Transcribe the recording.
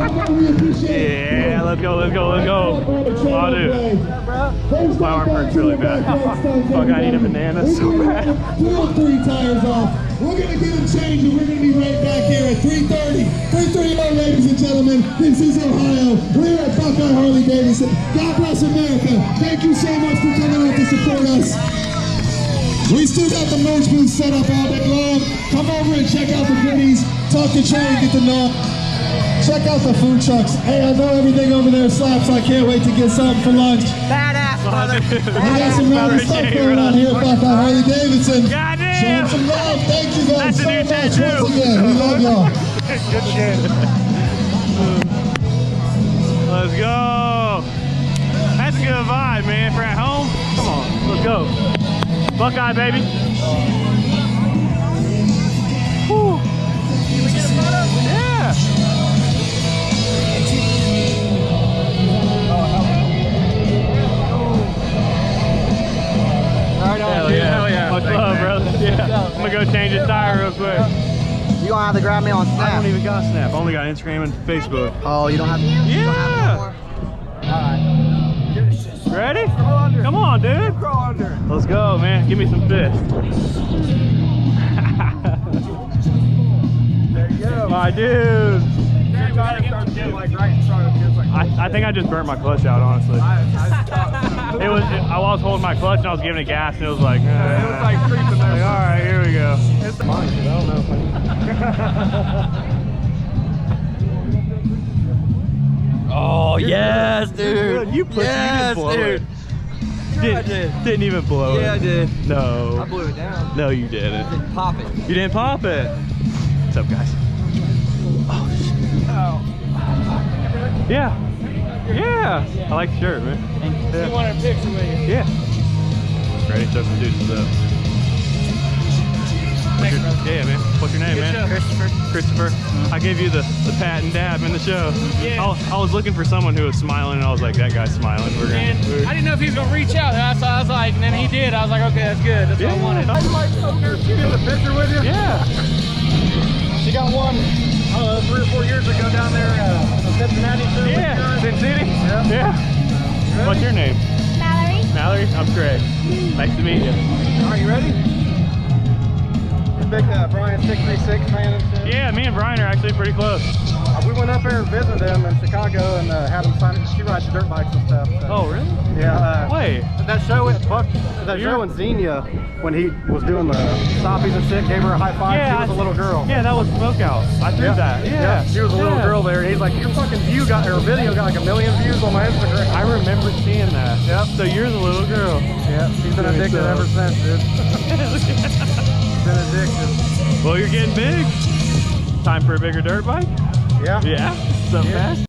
Yeah, let's go, let's go, let's go. Oh, dude. My arm hurts really bad. Fuck, I need a banana so bad. 3 tires off. We're going to get them changed and we're going to be right back here at 3:30. 3:30, ladies and gentlemen. This is Ohio. We're at Buckeye Harley Davidson. God bless America. Thank you so much for coming out to support us. We still got the merch booth set up all day long. Come over and check out the goodies. Talk to Trey and get to know. Check out the food trucks. Hey, I know everything over there slaps. I can't wait to get something for lunch. Badass, brother. We got some rowdy stuff going on here at Buckeye Harley Davidson. Goddamn. Show them some love. Thank you guys That's a so new much tattoo. once again. We love y'all. Good shit. Let's go. That's a good vibe, man. For at home, come on, let's go. Buckeye, baby. Woo. Yeah. Hell yeah. Hell yeah. Much love, brother. Yeah. I'm gonna go change his tire real quick. You gonna have to grab me on Snap. I don't even got Snap. I only got Instagram and Facebook. Oh, you don't have. Yeah. You don't have it anymore? All right. Ready? Come on, dude. Let's go, man. Give me some fish. There you go. My dude. Your tire starts getting like right in front of you. It's like, I think I just burnt my clutch out, honestly. I was holding my clutch and I was giving it gas and it was like, it was like creeping there. like, all right, here we go. It's mine, I don't know if Oh, yes, dude. You pussy, Yes, you just blow dude. it. Didn't even blow it. Yeah, I did. No. I blew it down. No, you didn't. Didn't pop it. You didn't pop it. What's up, guys? Oh, shit. Oh. Yeah. Yeah. I like the shirt, man. You wanted a picture with you? Yeah. Ready? Throw some dudes up. Yeah, man. What's your name, man? Christopher. Christopher. I gave you the pat and dab in the show. Yeah. I was looking for someone who was smiling, and I was like, that guy's smiling. And I didn't know if he was gonna reach out. So I was like, and then he did. I was like, okay, that's good. That's what I wanted. Yeah. She did the picture with you? Yeah. She got one 3 or 4 years ago down there in Cincinnati. Yeah. Sin City? Yeah. Yeah. What's your name? Mallory. Mallory? I'm Trey. Nice to meet you. Are you ready? Big Brian 636 fan and shit. Yeah, me and Brian are actually pretty close. We went up there and visited them in Chicago and had them sign it. She rides dirt bikes and stuff. So. Oh, really? Yeah. Wait. That show at show in Xenia when he was doing the stoppies and shit, gave her a high five. Yeah, She was a little girl. Yeah, that was Smokehouse. I threw that. Yeah. She was a little girl there, and he's like, your fucking video got like 1 million views on my Instagram. I remember seeing that. Yep. So you're the little girl. Yeah, she's been addicted ever since, dude. She's been addicted. Well, you're getting big. Time for a bigger dirt bike? Yeah. Yeah. Something fast.